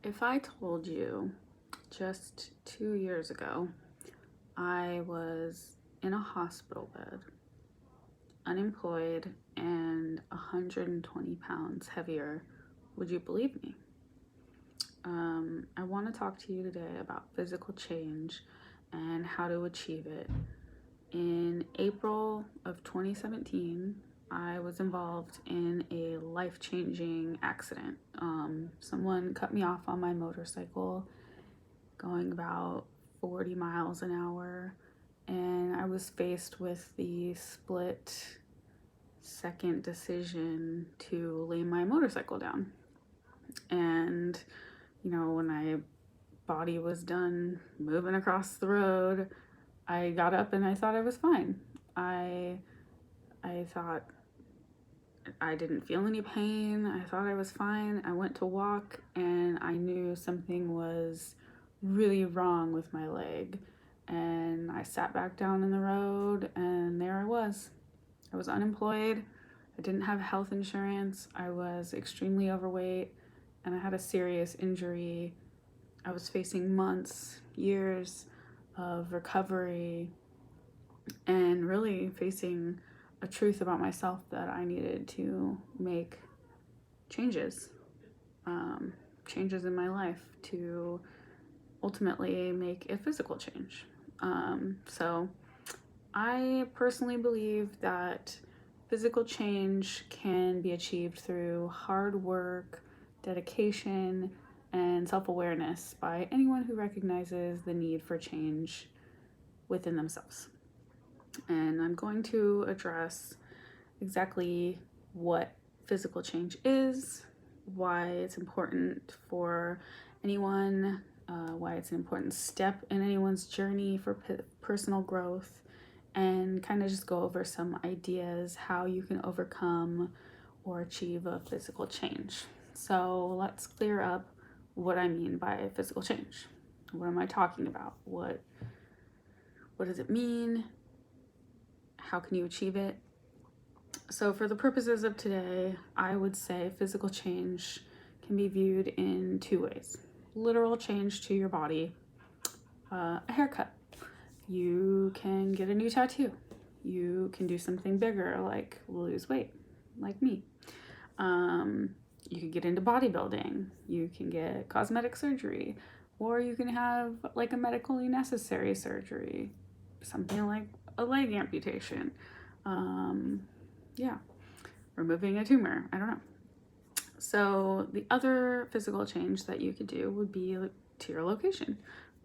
If I told you just 2 years ago I was in a hospital bed, unemployed, and 120 pounds heavier, would you believe me? I want to talk to you today about physical change and how to achieve it. In April of 2017, I was involved in a life-changing accident. Someone cut me off on my motorcycle going about 40 miles an hour, and I was faced with the split second decision to lay my motorcycle down. And when my body was done moving across the road, I got up and I thought I was fine. I thought I didn't feel any pain. I thought I was fine. I went to walk and I knew something was really wrong with my leg. And I sat back down in the road and there I was. I was unemployed. I didn't have health insurance. I was extremely overweight and I had a serious injury. I was facing months, years of recovery and really facing a truth about myself that I needed to make changes in my life to ultimately make a physical change. So I personally believe that physical change can be achieved through hard work, dedication, and self-awareness by anyone who recognizes the need for change within themselves. And I'm going to address exactly what physical change is, why it's important for anyone, why it's an important step in anyone's journey for personal growth, and kind of just go over some ideas how you can overcome or achieve a physical change. So let's clear up what I mean by physical change. What am I talking about? What does it mean? How can you achieve it? So for the purposes of today, I would say physical change can be viewed in two ways. Literal change to your body, a haircut. You can get a new tattoo. You can do something bigger like lose weight, like me. You can get into bodybuilding. You can get cosmetic surgery, or you can have like a medically necessary surgery, something like a leg amputation. Removing a tumor. I don't know. So the other physical change that you could do would be to your location.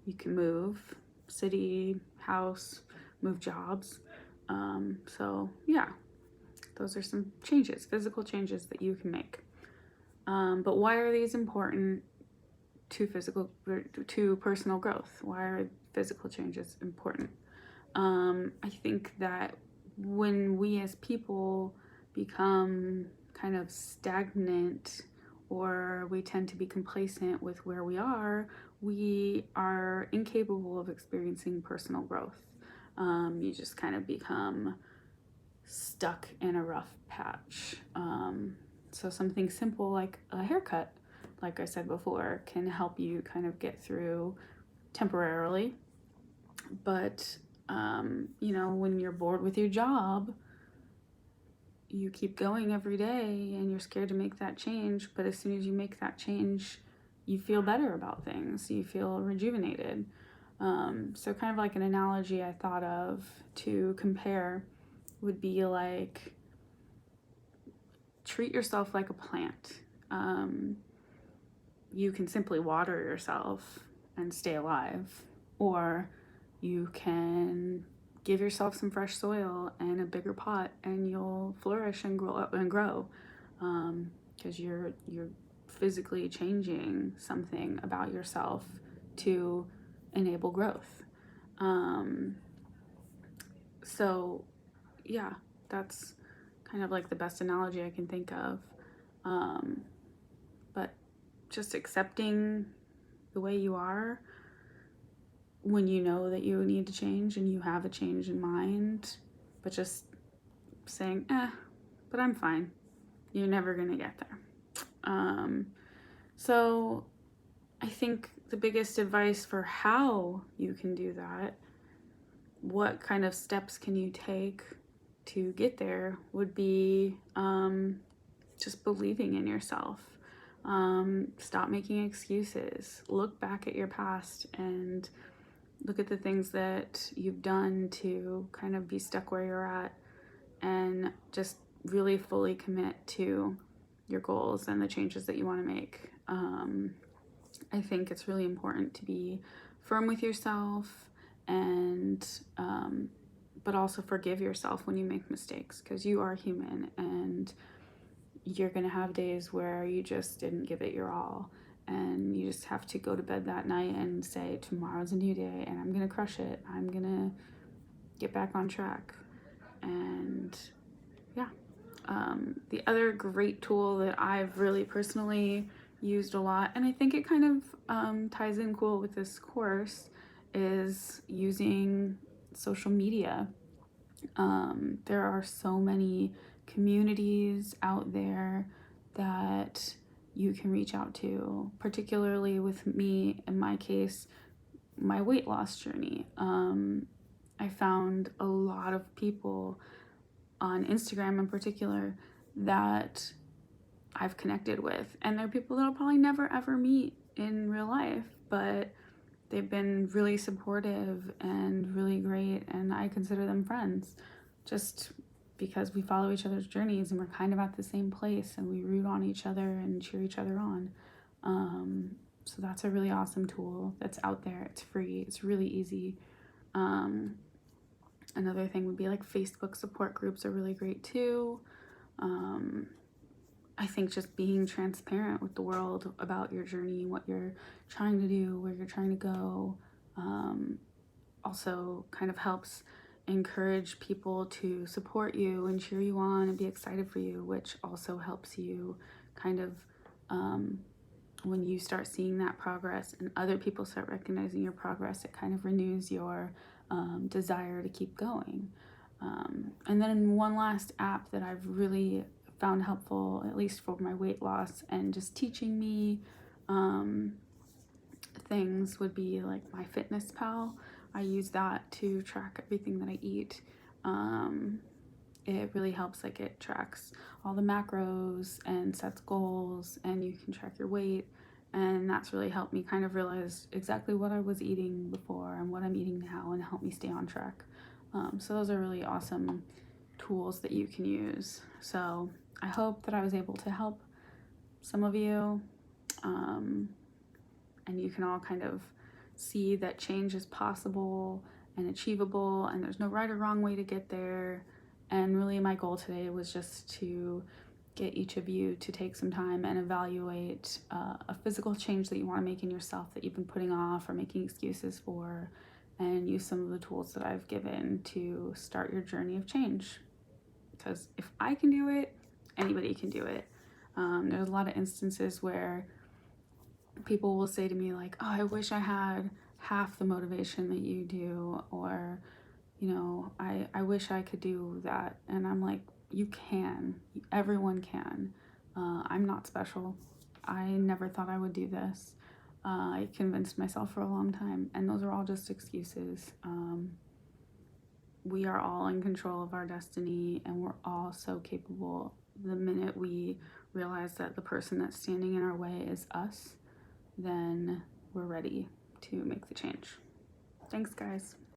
You can move city, house, move jobs. Those are some changes, physical changes that you can make. But why are these important to personal growth? Why are physical changes important? I think that when we as people become kind of stagnant or we tend to be complacent with where we are incapable of experiencing personal growth. You just kind of become stuck in a rough patch. So something simple like a haircut, like I said before, can help you kind of get through temporarily. But when you're bored with your job, you keep going every day and you're scared to make that change. But as soon as you make that change, you feel better about things. You feel rejuvenated. So kind of like an analogy I thought of to compare would be like, treat yourself like a plant. You can simply water yourself and stay alive, or you can give yourself some fresh soil and a bigger pot and you'll flourish and grow because you're physically changing something about yourself to enable growth. That's kind of like the best analogy I can think of. But just accepting the way you are when you know that you need to change and you have a change in mind, but just saying, but I'm fine. You're never gonna get there. So I think the biggest advice for how you can do that, what kind of steps can you take to get there, would be just believing in yourself. Stop making excuses. Look back at your past and look at the things that you've done to kind of be stuck where you're at, and just really fully commit to your goals and the changes that you want to make. I think it's really important to be firm with yourself, and but also forgive yourself when you make mistakes, because you are human and you're gonna have days where you just didn't give it your all, and you just have to go to bed that night and say, tomorrow's a new day and I'm gonna crush it. I'm gonna get back on track. And yeah. The other great tool that I've really personally used a lot, and I think it kind of ties in cool with this course, is using social media. There are so many communities out there that you can reach out to, particularly with me, in my case, my weight loss journey. I found a lot of people on Instagram in particular that I've connected with, and they're people that I'll probably never ever meet in real life, but they've been really supportive and really great, and I consider them friends just because we follow each other's journeys and we're kind of at the same place and we root on each other and cheer each other on. So that's a really awesome tool that's out there. It's free, it's really easy. Another thing would be like Facebook support groups are really great too. I think just being transparent with the world about your journey, what you're trying to do, where you're trying to go, also kind of helps encourage people to support you and cheer you on and be excited for you, which also helps you kind of, when you start seeing that progress and other people start recognizing your progress, it kind of renews your desire to keep going. And then one last app that I've really found helpful, at least for my weight loss and just teaching me things, would be like MyFitnessPal. I use that to track everything that I eat. It really helps, like it tracks all the macros and sets goals, and you can track your weight, and that's really helped me kind of realize exactly what I was eating before and what I'm eating now, and help me stay on track. So those are really awesome tools that you can use. So I hope that I was able to help some of you, and you can all kind of see that change is possible and achievable, and there's no right or wrong way to get there. And really my goal today was just to get each of you to take some time and evaluate a physical change that you want to make in yourself that you've been putting off or making excuses for, and use some of the tools that I've given to start your journey of change. Because if I can do it, anybody can do it. There's a lot of instances where people will say to me like, oh, I wish I had half the motivation that you do, or, you know, I wish I could do that. And I'm like, you can. Everyone can. I'm not special. I never thought I would do this. I convinced myself for a long time, and those are all just excuses. We are all in control of our destiny, and we're all so capable. The minute we realize that the person that's standing in our way is us, then we're ready to make the change. Thanks, guys.